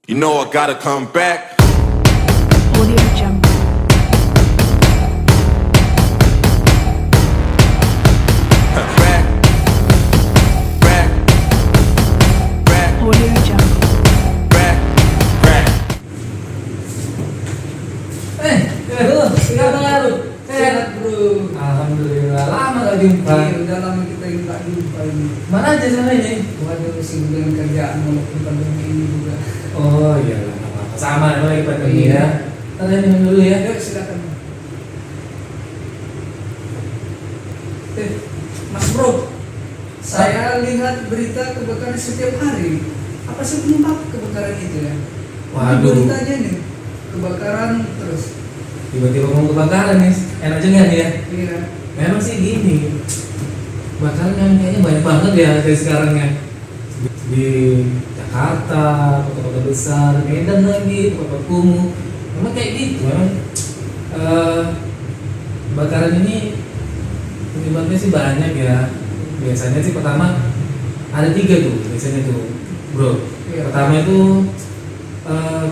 You know I gotta come back. Audio Jungle. Back, back, back, Audio Jungle. back, back. Bro, sehat bro. Sehat bro. Alhamdulillah, lama gak jumpa. Iya, udah lama kita nggak jumpa ini. Mana aja sana ini? Waduh, sibuk dengan kerjaan walaupun pandemi ini juga. Oh iya, nggak apa-apa. Sama, emang lagi pandemi Iya. ya. Kita minum dulu ya. Yuk silakan. Mas bro, saya lihat berita kebakaran setiap hari. Apa sih penyebab kebakaran itu ya? Waduh. Beritanya nih, kebakaran terus. Tiba-tiba mau kebakaran nih, enak juga nih ya. Iya. Memang sih gini, kebakaran yang kayaknya banyak banget ya dari sekarang ya. Di Jakarta, kota-kota besar, Medan lagi, kota kumuh. Memang kayak gitu, memang kebakaran ini penyebabnya sih banyak ya. Biasanya sih pertama ada 3 tuh biasanya tuh, bro. Iya. Pertama itu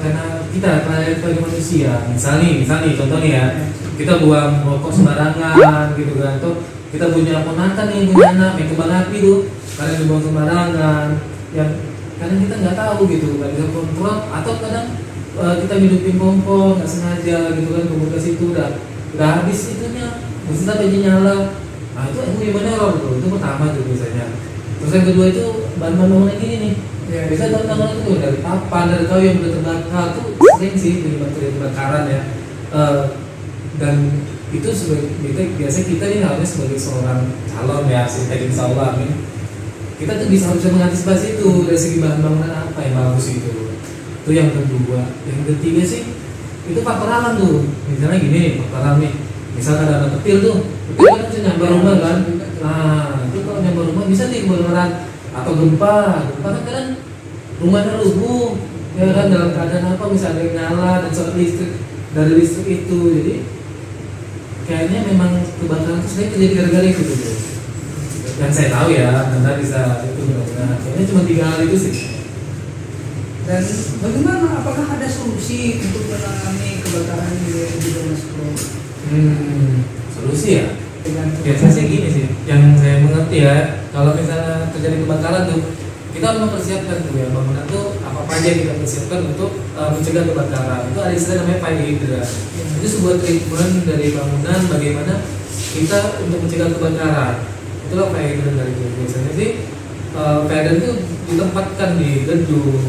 karena kita sebagai manusia, misalnya contohnya ya, kita buang rokok sembarangan gitu kan, tuh kita punya ponakan nih, punya anak main kembang api tuh, kadang dibuang sembarangan, yang kadang kita nggak tahu gitu, nggak bisa kontrol, atau kadang kita hidupin kompor nggak sengaja gitu kan, kompor gas itu udah habis itunya, mesin aja nyala, nah itu gimana loh bro, itu pertama tuh biasanya. Terus yang kedua itu bahan-bahan bangunan ini nih. Iya. Bisa tantangan itu dari papan, dari kayu yang udah terbakar tuh sering sih penyebab kebakaran ya. Dan itu sebagai biasanya kita ini harusnya sebagai seorang calon ya, arsitek insya Allah amin. Kita tuh bisa mengantisipasi itu dari segi bahan bangunan apa yang bagus itu. Itu yang kedua. Yang ketiga sih itu faktor alam tuh. Misalnya gini, faktor alam nih. Misalkan ada petir tuh, petir kan bisa nyambar rumah kan. Nah, itu kalau nyambar rumah bisa nih kebakaran. Atau gempa kan kadang rumahnya rubuh ya kan, dalam keadaan apa misalnya nyala dan short listrik dari listrik itu, jadi kayaknya memang kebakaran itu sebenarnya terjadi gara-gara itu gitu. Dan saya tahu ya, Anda bisa itu benar-benar kayaknya cuma 3 hal itu sih. Dan bagaimana? Apakah ada solusi untuk menangani kebakaran ini di Mas Bro? Solusi ya. Dengan Biasanya sih gini sih, yang saya mengerti ya, kalau misalnya terjadi kebakaran tuh, kita harus mempersiapkan tuh ya, bangunan tuh apa aja yang kita persiapkan untuk mencegah kebakaran. Itu ada istilah namanya fire hydrant. Itu sebuah treatment dari bangunan bagaimana kita untuk mencegah kebakaran. Itulah fire hydrant dari itu. Biasanya sih fire hydrant itu ditempatkan di gedung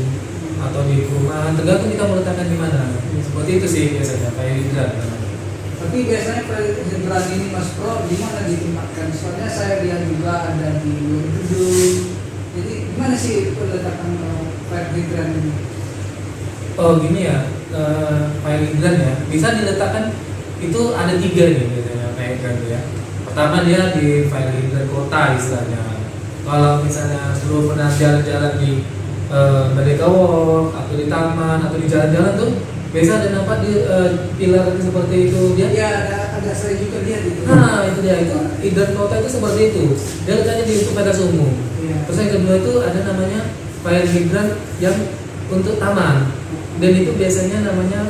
atau di perumahan, tergantung kita mau letakkan di mana. Seperti itu sih biasanya fire hydrant. Tapi biasanya hidran ini Mas Bro di mana ditempatkan? Soalnya saya lihat juga ada di luar gedung. Jadi gimana sih peletakan fire hydrant ini? Oh gini ya, fire hydrant ya bisa diletakkan, itu ada 3 nih biasanya fire hydrant ya. Pertama dia di fire hydrant kota istilahnya. Kalau misalnya dulu pernah jalan-jalan di Merdeka Walk atau di taman atau di jalan-jalan tuh, biasa ada nampak di pilar seperti itu dia. Ya ada saya juga lihat itu. Nah itu dia, itu hydrant kota itu seperti itu. Dia letaknya di fasilitas umum. Iya. Terus yang kedua itu ada namanya fire hydrant yang untuk taman. Dan itu biasanya namanya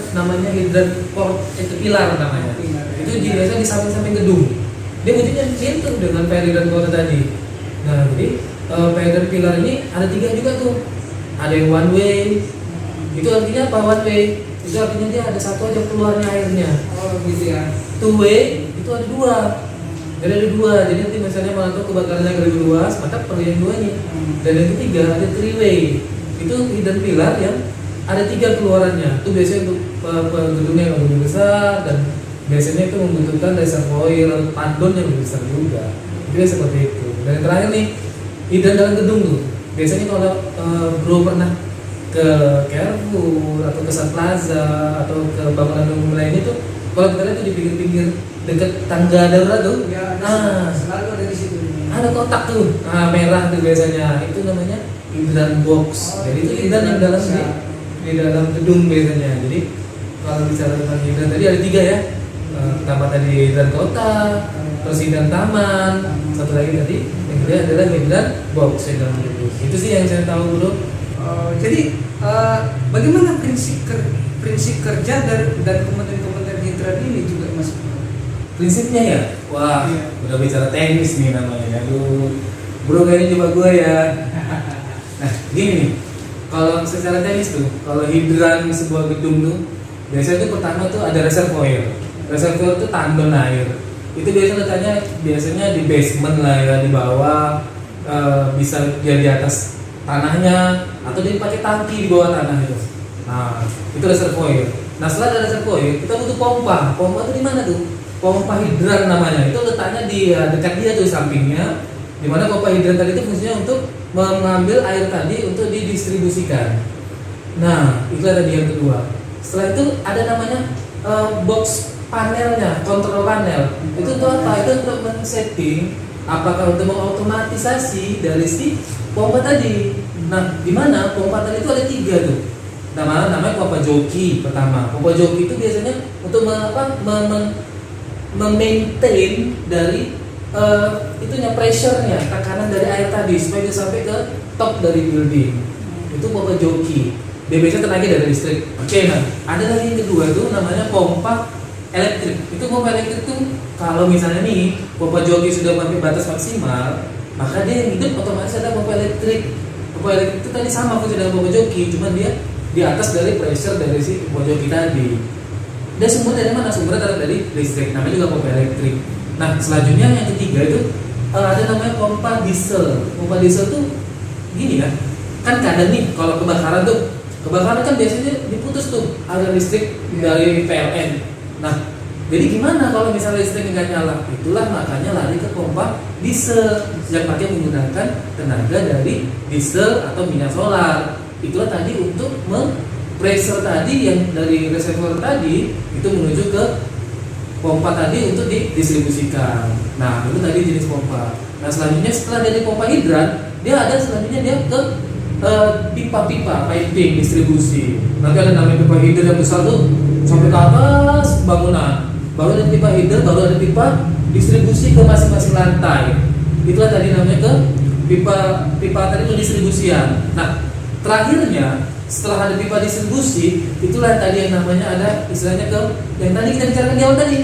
hydrant port, itu pilar namanya. Pilar, ya. Itu biasa di samping-samping gedung. Dia wujudnya gitu dengan fire hydrant kota tadi. Nah jadi fire hydrant pilar ini ada 3 juga tuh. Ada yang one way. Itu artinya apa one way? Itu artinya dia ada satu aja keluarnya airnya. Oh gitu ya. Two way itu ada 2. Jadi ada 2. Jadi nanti misalnya kalau kebakarannya lebih luas, maka perlu yang 2 nya. Dan yang ketiga ada 3 way. Itu hidden pilar yang ada 3 keluarannya. Itu biasanya untuk gedung yang lebih besar, dan biasanya itu membutuhkan reservoir padon yang lebih besar juga. Jadi seperti itu. Dan yang terakhir nih, hidden dalam gedung tuh. Biasanya kalau bro pernah ke Carrefour atau ke Sun Plaza atau ke bangunan umum lainnya tuh, kalau kita lihat tuh di pinggir-pinggir dekat tangga darurat tuh, Ya selalu ada di situ. ada kotak tuh, merah tuh biasanya. Itu namanya hydrant box. Oh, Jadi itu jadi hydrant yang dalam bisa. di dalam gedung biasanya. Jadi kalau bicara tentang hydrant tadi ada 3 ya. Pertama tadi hydrant kota, terus hydrant taman, satu lagi tadi yang kedua adalah hydrant box yang dalam gedung. Itu sih yang saya tahu bro. Jadi Bagaimana prinsip kerja dan Kementerian Hidran ini juga Mas Pro? Prinsipnya ya, wah Iya. udah bicara teknis nih namanya. Aduh, bro kayaknya coba gue ya. Nah gini nih, kalau secara teknis tuh, kalau hidran sebuah gedung tuh, biasanya tuh pertama tuh ada reservoir. Reservoir tuh tandon air. Itu biasanya di basement lah ya, di bawah, bisa dia di atas tanahnya atau dia pakai tangki di bawah tanah itu. Nah itu reservoir. Nah setelah ada reservoir, kita butuh pompa. Pompa itu di mana tuh? Pompa hidran namanya. Itu letaknya di dekat dia tuh sampingnya. Dimana pompa hidran tadi itu fungsinya untuk mengambil air tadi untuk didistribusikan. Nah itu tadi yang kedua. Setelah itu ada namanya box panelnya, kontrol panel. Itu tuh apa? Itu untuk men-setting apakah untuk mengotomatisasi dari si pompa tadi. Nah di mana pompa tadi itu ada 3 tuh. Namanya pompa joki pertama. Pompa joki itu biasanya untuk memaintain dari itunya pressure-nya, tekanan dari air tadi supaya dia sampai ke top dari building. Itu pompa joki. Dia biasanya tenaga dari listrik. Oke, nah ada lagi yang kedua tuh namanya pompa elektrik. Itu pompa elektrik tuh kalau misalnya nih pompa joki sudah sampai batas maksimal, maka dia yang hidup otomatis ada pompa elektrik. Pompa elektrik itu tadi sama fungsi dengan pompa joki, cuma dia di atas dari pressure dari si pompa joki tadi. Dia sumber dari mana? Sumbernya dari listrik. Namanya juga pompa elektrik. Nah selanjutnya yang ketiga itu ada namanya pompa diesel. Pompa diesel tuh gini ya, kan kadang nih kalau kebakaran kan biasanya diputus tuh aliran listrik dari PLN. Nah jadi gimana kalau misalnya listrik nggak nyala? Itulah makanya lari ke pompa diesel yang pakai menggunakan tenaga dari diesel atau minyak solar. Itulah tadi untuk pressure tadi yang dari reservoir tadi itu menuju ke pompa tadi untuk didistribusikan. Nah itu tadi jenis pompa. Nah selanjutnya setelah dari pompa hidran, dia ada selanjutnya dia ke pipa-pipa piping distribusi. Nanti ada namanya pipa hidran yang besar tuh sampai ke atas bangunan. Baru ada pipa hidran, baru ada pipa distribusi ke masing-masing lantai. Itulah tadi namanya ke pipa tadi pendistribusian. Nah terakhirnya setelah ada pipa distribusi, itulah tadi yang namanya ada istilahnya ke yang tadi kita bicarakan di awal tadi.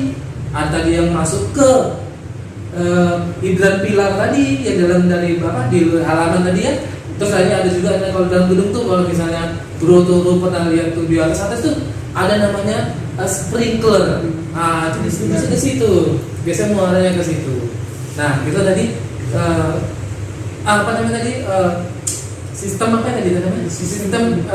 Ada tadi yang masuk ke hidran pilar tadi yang dalam dari di halaman tadi ya. Terus ada juga kalau dalam gedung tuh kalau misalnya bro pernah lihat tuh di atas tuh ada namanya sprinkler. Itu distribusi ke situ. Biasanya muaranya ke situ. Nah itu tadi apa namanya tadi? Sistem apa tadi namanya? Sistem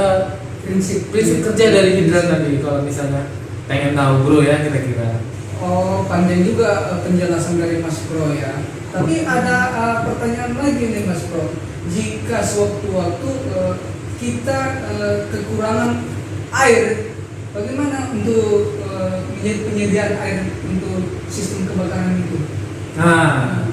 prinsip kerja dari hidran tadi. Kalau misalnya pengen tahu bro ya kira-kira. Oh, panjang juga penjelasan dari Mas Pro ya. Tapi ada pertanyaan lagi nih Mas Pro. Jika sewaktu-waktu kita kekurangan air, bagaimana untuk penyediaan air untuk sistem kebakaran itu? Nah,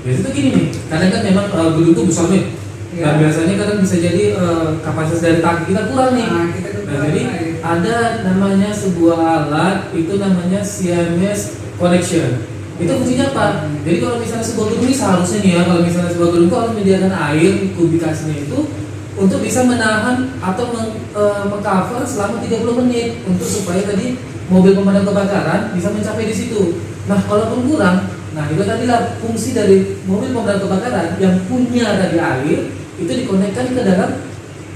biasanya tuh gini nih. Kadang kan memang gedung tuh besar nih. Ya. Dan biasanya kadang bisa jadi kapasitas dari tangki kita kurang nih. Nah, kita kekurangan Jadi air. ada namanya sebuah alat itu namanya CMS connection. Itu fungsinya apa? Jadi kalau misalnya sebuah gedung ini seharusnya nih ya, kalau misalnya sebuah gedung itu harus menyediakan air kubikasinya itu untuk bisa menahan atau mengcover selama 30 menit untuk supaya tadi mobil pemadam kebakaran bisa mencapai di situ. Nah, kalaupun kurang, nah itu tadilah fungsi dari mobil pemadam kebakaran yang punya tadi air itu dikonekkan ke dalam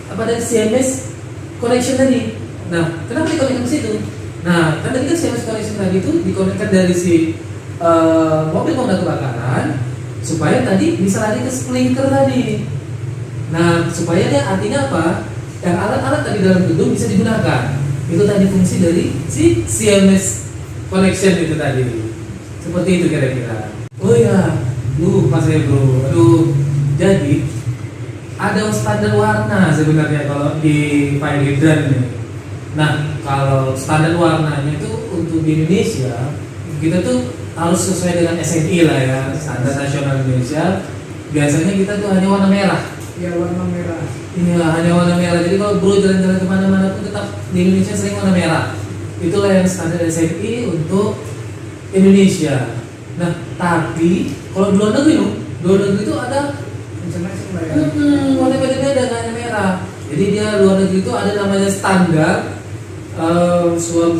apa dari CMS connection tadi. Nah, kenapa dikonekkan ke situ? Nah, kan tadi kan CMS connection tadi itu dikonekkan dari si mobil pemadam kebakaran supaya tadi bisa lari ke sprinkler tadi. Nah, supaya dia artinya apa? Yang alat-alat tadi dalam gedung bisa digunakan. Itu tadi fungsi dari si CMS connection itu tadi. Seperti itu kira-kira. Oh ya, lupa saya bro. Aduh, jadi ada standar warna sebenarnya kalau di fire hydrant ini. Nah, kalau standar warnanya itu untuk di Indonesia kita tuh harus sesuai dengan SNI lah ya, standar nasional Indonesia. Biasanya kita tuh hanya warna merah. Ya, warna merah. Iya, hanya warna merah. Jadi kalau bro jalan-jalan kemana-mana pun tetap di Indonesia sering warna merah. Itulah yang standar SNI untuk Indonesia. Nah, tapi kalau di luar negeri itu ada Macam-macam lah ya. warna beda-beda, nggak hanya merah. Jadi dia luar negeri negeri itu ada namanya standar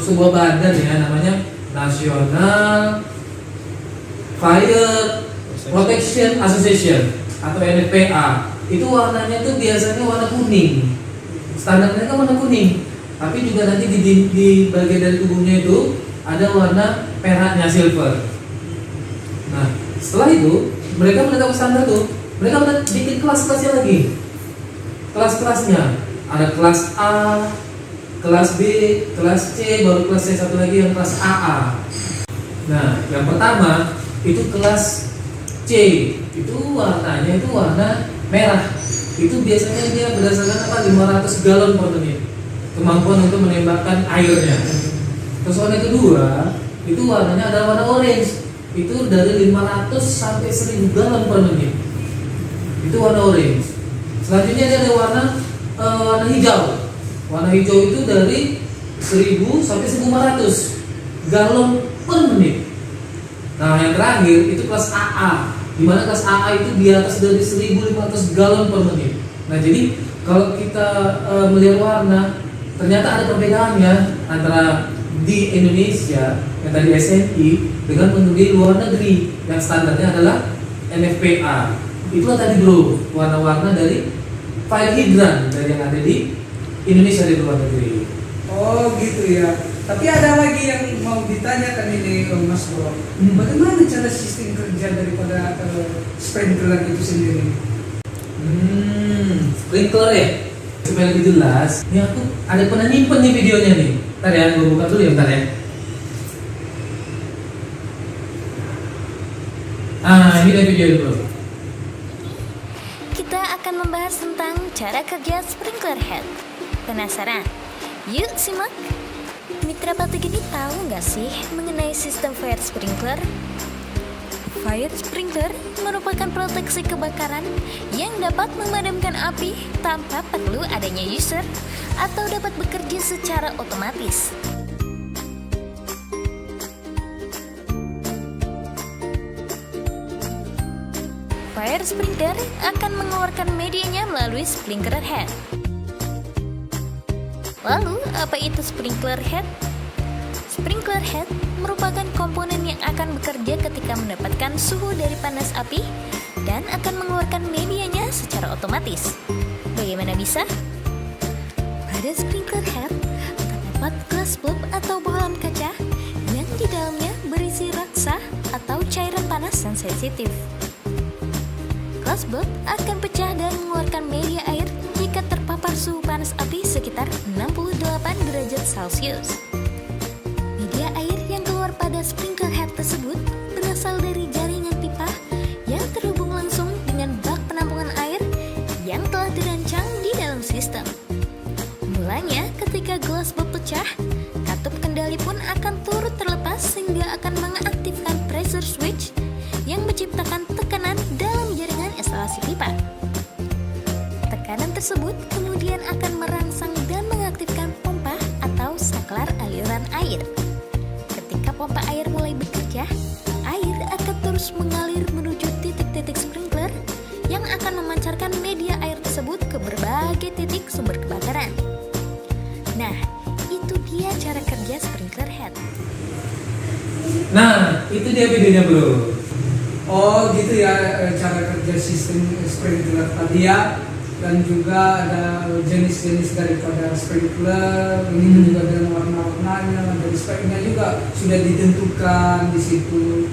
sebuah badan ya, namanya National Fire Protection Association atau NFPA. Itu warnanya tuh biasanya warna kuning. Standarnya kan warna kuning. Tapi juga nanti di bagian dari tubuhnya itu ada warna peraknya, silver. Nah, setelah itu mereka menetapkan standar tuh. Mereka bikin kelas-kelasnya lagi. Kelas-kelasnya ada kelas A, kelas B, kelas C, baru kelas C satu lagi yang kelas AA. Nah, yang pertama itu kelas C, itu warnanya itu warna merah. Itu biasanya dia berdasarkan 500 galon per menit kemampuan untuk menembakkan airnya. Terus warna kedua itu warnanya adalah warna orange. Itu dari 500 sampai 1000 galon per menit. Itu warna orange. Selanjutnya ada warna hijau. Warna hijau itu dari 1000 sampai 1500 galon per menit. Nah, yang terakhir itu kelas AA, di mana kelas AA itu di atas dari 1500 galon per menit. Nah, jadi kalau kita melihat warna, ternyata ada perbedaannya antara di Indonesia yang tadi SNI dengan di luar negeri yang standarnya adalah NFPA. Itulah tadi bro, warna-warna dari fire hydrant dari yang ada di Indonesia di luar negeri. Oh gitu ya. Tapi ada lagi yang mau ditanyakan ini Mas Bro. Bagaimana cara sistem kerja daripada sprinkler itu sendiri? Sprinkler ya. Supaya lebih jelas, ini aku ada pernah nyimpen nih videonya nih. Ntar ya, gue buka dulu ya, bentar ya. Ini ada video dulu. Kita akan membahas tentang cara kerja sprinkler head. Penasaran? Yuk simak. Mitra Pati Geni tahu nggak sih mengenai sistem fire sprinkler? Fire sprinkler merupakan proteksi kebakaran yang dapat memadamkan api tanpa perlu adanya user atau dapat bekerja secara otomatis. Fire sprinkler akan mengeluarkan medianya melalui sprinkler head. Lalu, apa itu sprinkler head? Sprinkler head merupakan komponen yang akan bekerja ketika mendapatkan suhu dari panas api dan akan mengeluarkan medianya secara otomatis. Bagaimana bisa? Pada sprinkler head terdapat glass bulb atau bohlam kaca yang di dalamnya berisi raksa atau cairan panas yang sensitif. Glass bulb akan pecah dan mengeluarkan media air jika terpapar suhu panas api sekitar 68 derajat Celcius. Media air yang keluar pada sprinkler head tersebut berasal dari jaringan pipa yang terhubung langsung dengan bak penampungan air yang telah dirancang di dalam sistem. Mulanya ketika glass bulb pecah, katup kendali pun akan turut terlepas sehingga akan mengaktifkan pressure switch yang menciptakan tekanan dalam jaringan instalasi pipa. Tekanan tersebut kemudian akan merangsang dan mengaktifkan pompa atau saklar aliran air. Ketika pompa air mulai bekerja, air akan terus mengalir menuju titik-titik sprinkler yang akan memancarkan media air tersebut ke berbagai titik sumber kebakaran. Nah, itu dia cara kerja sprinkler head. Nah, itu dia videonya bro. Oh gitu ya cara kerja sistem sprinkler tadi ya. Dan juga ada jenis-jenis daripada sprinkler, ini juga dengan warna-warnanya, dan speknya juga sudah ditentukan di situ.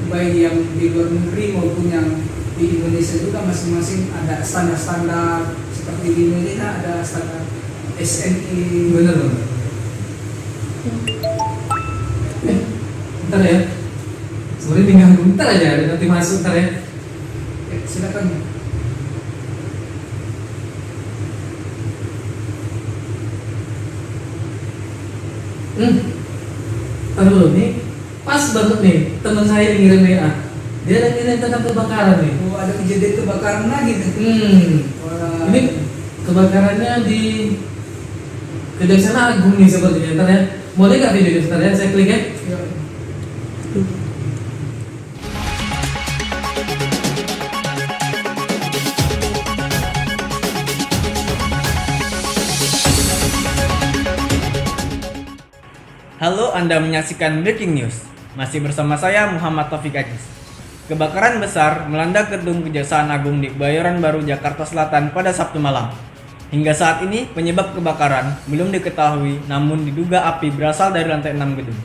Baik yang di luar negeri maupun yang di Indonesia juga masing-masing ada standar-standar. Seperti di Indonesia ada standar SNI. Bener. Bentar ya. Sebenarnya tinggal bentar aja, nanti masuk bentar ya. Silakan. Tahu nih, pas banget nih teman saya ngirim WA. Dia ada ngirim tentang kebakaran nih. Oh, ada kejadian kebakaran lagi tuh. Wah. Ini kebakarannya di Kejaksaan Agung nih sepertinya. Ntar ya, mau lihat nggak videonya? Ntar ya, saya klik ya. Ya. Halo, Anda menyaksikan Breaking News. Masih bersama saya Muhammad Taufik Aziz. Kebakaran besar melanda gedung Kejaksaan Agung di Kebayoran Baru, Jakarta Selatan pada Sabtu malam. Hingga saat ini penyebab kebakaran belum diketahui, namun diduga api berasal dari lantai 6 gedung.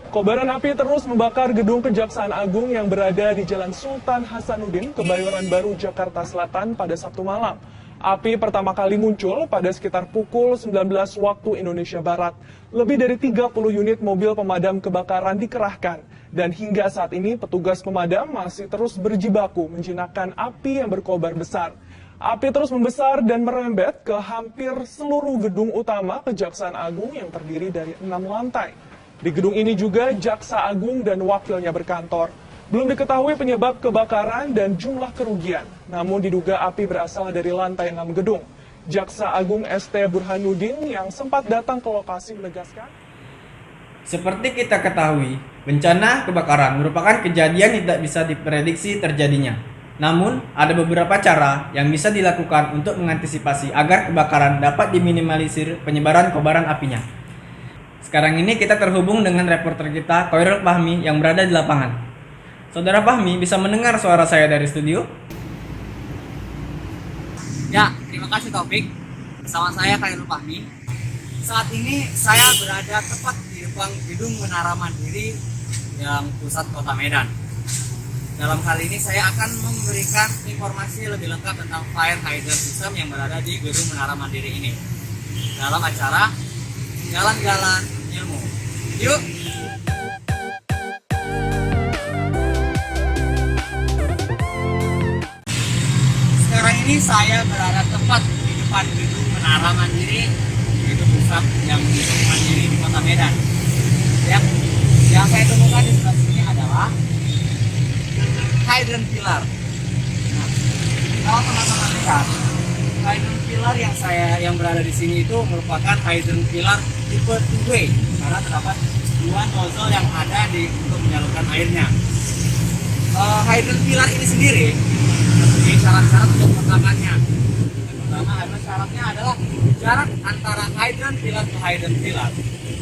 Kobaran api terus membakar gedung Kejaksaan Agung yang berada di Jalan Sultan Hasanuddin, Kebayoran Baru, Jakarta Selatan pada Sabtu malam. Api pertama kali muncul pada sekitar pukul 19 waktu Indonesia Barat. Lebih dari 30 unit mobil pemadam kebakaran dikerahkan. Dan hingga saat ini petugas pemadam masih terus berjibaku menjinakkan api yang berkobar besar. Api terus membesar dan merembet ke hampir seluruh gedung utama Kejaksaan Agung yang terdiri dari 6 lantai. Di gedung ini juga Jaksa Agung dan wakilnya berkantor. Belum diketahui penyebab kebakaran dan jumlah kerugian, namun diduga api berasal dari lantai 6 gedung. Jaksa Agung ST Burhanuddin yang sempat datang ke lokasi menegaskan, Seperti kita ketahui, bencana kebakaran merupakan kejadian yang tidak bisa diprediksi terjadinya. Namun, ada beberapa cara yang bisa dilakukan untuk mengantisipasi agar kebakaran dapat diminimalisir penyebaran kobaran apinya. Sekarang ini kita terhubung dengan reporter kita, Khairul Fahmi, yang berada di lapangan. Saudara Fahmi, bisa mendengar suara saya dari studio? Ya, terima kasih Taufik. Bersama saya Khairul Fahmi. Saat ini saya berada tepat di depan gedung Menara Mandiri yang pusat Kota Medan. Dalam hal ini saya akan memberikan informasi lebih lengkap tentang fire hydrant system yang berada di gedung Menara Mandiri ini. Dalam acara Jalan-Jalan Ilmu. Yuk! Sekarang ini saya berada tepat di depan gedung Menara Mandiri, yaitu pusat yang mandiri di Kota Medan. Ya, yang saya temukan di sebelah sini adalah hydrant pilar. Nah, kalau teman-teman lihat, hydrant pilar yang berada di sini itu merupakan hydrant pilar tipe 2-way karena terdapat dua nozzle yang ada untuk menyalurkan airnya. Hydrant pilar ini sendiri mempunyai syarat-syarat untuk peletakannya. Yang pertama adalah syaratnya adalah jarak antara hydrant pilar ke hydrant pilar,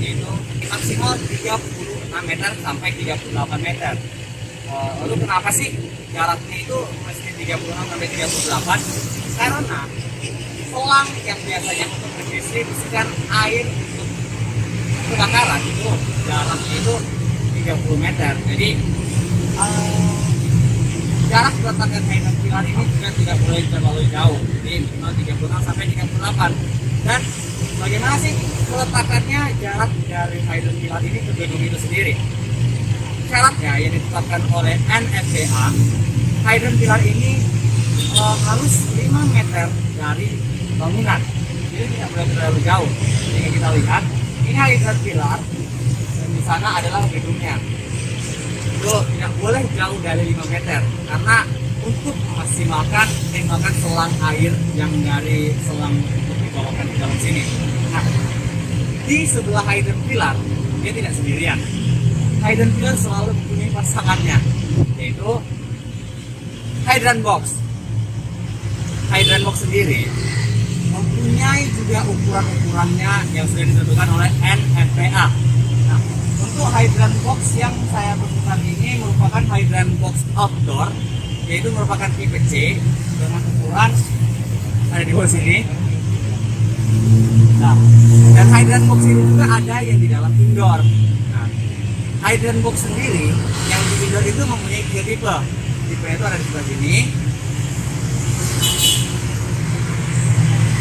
yaitu maksimal 36 meter sampai 38 meter. Lalu kenapa sih jaraknya itu mesti 36 sampai 38? Karena selang yang biasanya untuk mendistribusikan air untuk kebakaran itu jaraknya itu 30 meter. Jadi jarak peletakan hydrant pilar ini juga tidak boleh terlalu jauh, jadi minimal 36 sampai 38. Dan bagaimana sih peletakannya jarak dari hydrant pilar ini ke gedung itu sendiri? Syaratnya yang ditetapkan oleh NFPA, hydrant pilar ini harus 5 meter dari bangunan, jadi tidak boleh terlalu jauh. Jika kita lihat, ini hydrant pilar dan di sana adalah gedungnya. Itu tidak boleh jauh dari 5 meter karena untuk memaksimalkan tembakan selang air yang dari selang untuk dibawakan di dalam sini. Nah, di sebelah hydrant pilar dia tidak sendirian. Hydrant pilar selalu mempunyai pasangannya, yaitu hydrant box. Hydrant box sendiri mempunyai juga ukuran-ukurannya yang sudah ditentukan oleh NFPA. Nah, untuk hydrant box yang saya temukan ini merupakan hydrant box outdoor, yaitu merupakan tipe C dengan ukuran ada di bawah sini. Nah, dan hydrant box ini juga ada yang di dalam indoor. Nah, hydrant box sendiri yang di indoor itu mempunyai 3 tipe. Tipe itu ada di sebelah sini.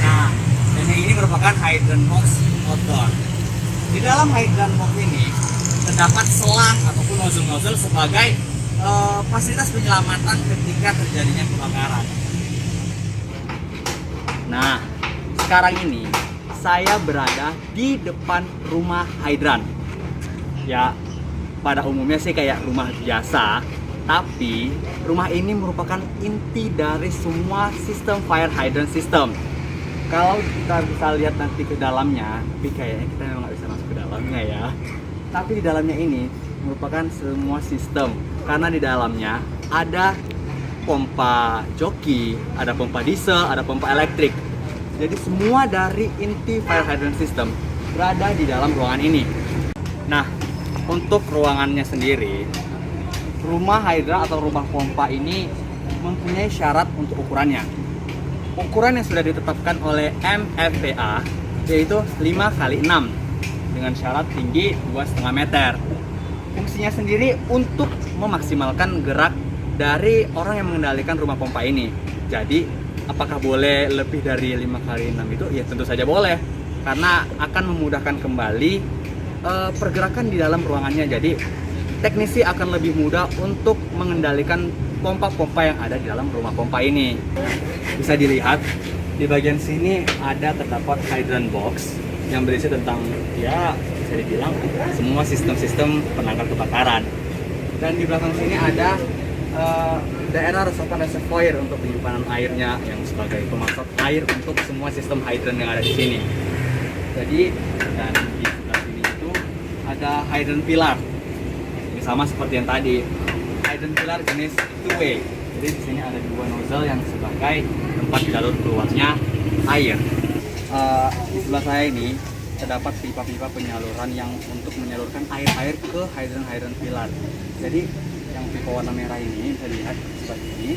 Nah, dan yang ini merupakan hydrant box outdoor. Di dalam hydrant box ini terdapat selang ataupun nozzle-nozzle sebagai fasilitas penyelamatan ketika terjadinya kebakaran. Nah, sekarang ini saya berada di depan rumah hydrant. Ya, pada umumnya sih kayak rumah biasa, tapi rumah ini merupakan inti dari semua sistem fire hydrant system. Kalau kita bisa lihat nanti ke dalamnya, tapi kayaknya kita memang nggak bisa masuk ke dalamnya ya. Tapi di dalamnya ini merupakan semua sistem, karena di dalamnya ada pompa joki, ada pompa diesel, ada pompa elektrik. Jadi semua dari inti fire hydrant system berada di dalam ruangan ini. Nah, untuk ruangannya sendiri, rumah hydra atau rumah pompa ini mempunyai syarat untuk ukurannya. Ukuran yang sudah ditetapkan oleh MFPA yaitu 5x6 dengan syarat tinggi 2,5 meter. Fungsinya sendiri untuk memaksimalkan gerak dari orang yang mengendalikan rumah pompa ini. Jadi, apakah boleh lebih dari 5x6 itu? Ya tentu saja boleh, karena akan memudahkan kembali pergerakan di dalam ruangannya. Jadi, teknisi akan lebih mudah untuk mengendalikan pompa-pompa yang ada di dalam rumah pompa ini. Bisa dilihat di bagian sini terdapat hydrant box yang berisi tentang, ya bisa dibilang semua sistem-sistem penangkal kebakaran. Dan di belakang sini ada daerah resapan reservoir untuk penyimpanan airnya yang sebagai pemasok air untuk semua sistem hydrant yang ada di sini. Jadi, dan di sebelah sini itu ada hydrant pilar. Ini sama seperti yang tadi, hydrant pilar jenis two way. Jadi di sini ada dua nozzle yang sebagai tempat jalur keluarnya air. Di sebelah saya ini terdapat pipa-pipa penyaluran yang untuk menyalurkan air-air ke hydrant pilar. Jadi yang pipa warna merah ini bisa dilihat seperti ini.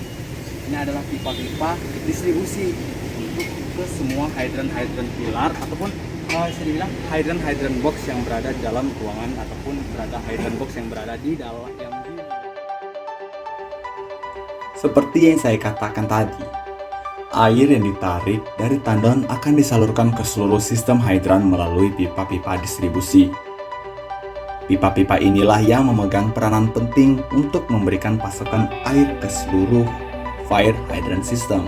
Ini adalah pipa-pipa distribusi untuk ke semua hydrant pilar ataupun bisa dibilang hydrant box yang berada di dalam ruangan ataupun berada hydrant box yang berada di dalam Seperti yang saya katakan tadi, air yang ditarik dari tandon akan disalurkan ke seluruh sistem hidran melalui pipa-pipa distribusi. Pipa-pipa inilah yang memegang peranan penting untuk memberikan pasokan air ke seluruh fire hydrant system.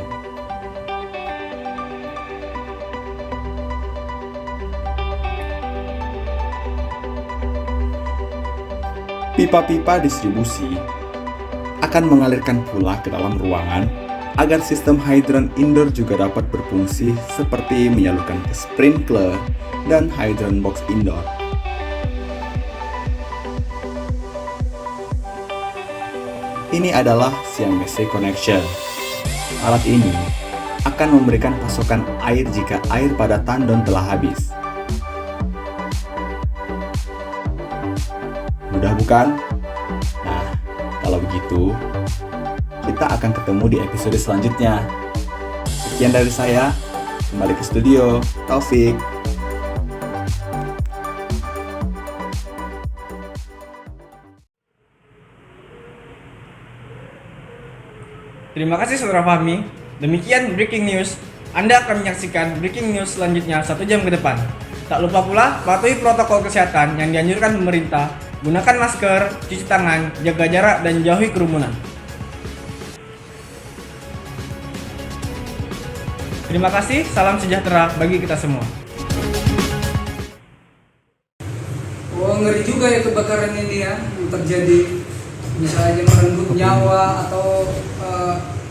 Pipa-pipa distribusi akan mengalirkan pula ke dalam ruangan agar sistem hidran indoor juga dapat berfungsi seperti menyalurkan ke sprinkler dan hydrant box indoor. Ini adalah CMSC connection. Alat ini akan memberikan pasokan air jika air pada tandon telah habis. Mudah bukan? Nah, kalau begitu, kita akan ketemu di episode selanjutnya. Sekian dari saya, kembali ke studio, Taufik. Terima kasih Saudara Fahmi. Demikian breaking news. Anda akan menyaksikan breaking news selanjutnya 1 jam ke depan. Tak lupa pula patuhi protokol kesehatan yang dianjurkan pemerintah. Gunakan masker, cuci tangan, jaga jarak, dan jauhi kerumunan. Terima kasih, salam sejahtera bagi kita semua. Wah, ngeri juga ya kebakaran ini ya yang terjadi. Misalnya merenggut nyawa atau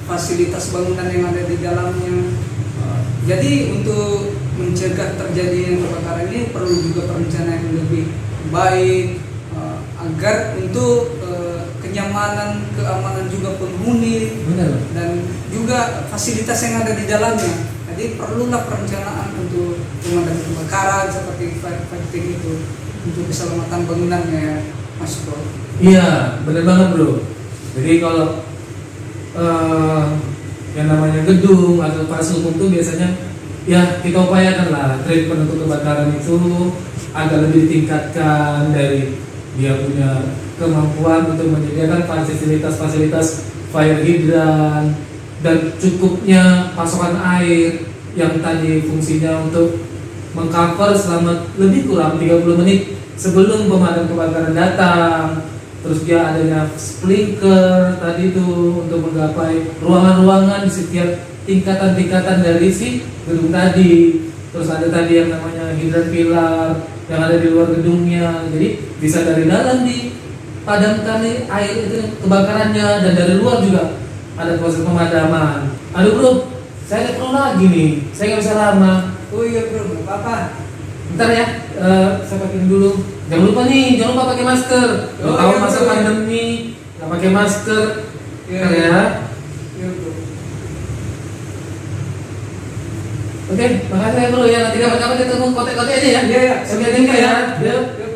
fasilitas bangunan yang ada di dalamnya. Jadi untuk mencegah terjadinya kebakaran ini perlu juga perencanaan yang lebih baik agar untuk kenyamanan, keamanan juga penghuni. Benar. Dan juga fasilitas yang ada di dalamnya. Jadi perlulah perencanaan untuk pemadam kebakaran seperti fire fighting itu untuk keselamatan bangunannya ya, Mas Bro. Iya, benar banget bro. Jadi kalau yang namanya gedung atau fasilitas umum itu biasanya ya kita upayakan lah treatment untuk kebakaran itu agak lebih ditingkatkan dari dia punya kemampuan untuk menyediakan fasilitas fire hydrant dan cukupnya pasokan air yang tadi fungsinya untuk mengcover selama lebih kurang 30 menit sebelum pemadam kebakaran datang. Terus dia adanya sprinkler tadi itu untuk menggapai ruangan-ruangan di setiap tingkatan-tingkatan dari si gedung tadi. Terus ada tadi yang namanya hidran pilar yang ada di luar gedungnya. Jadi bisa dari dalam dipadamkan air itu kebakarannya dan dari luar juga ada proses pemadaman. Aduh bro, saya perlu lagi nih. Saya nggak bisa lama. Oh iya bro, nggak apa-apa. Bentar ya, saya pakai dulu. Jangan lupa nih, jangan lupa pakai masker. Oh, Tahu iya, masa betul. pandemi, nggak pakai masker, Iya, ya. Iya bro. Oke, makasih ya bro ya. Nanti kapan-kapan ketemu kotek-kotek aja ya. Iya, iya. Sampai jumpa ya. Yuk. Yuk.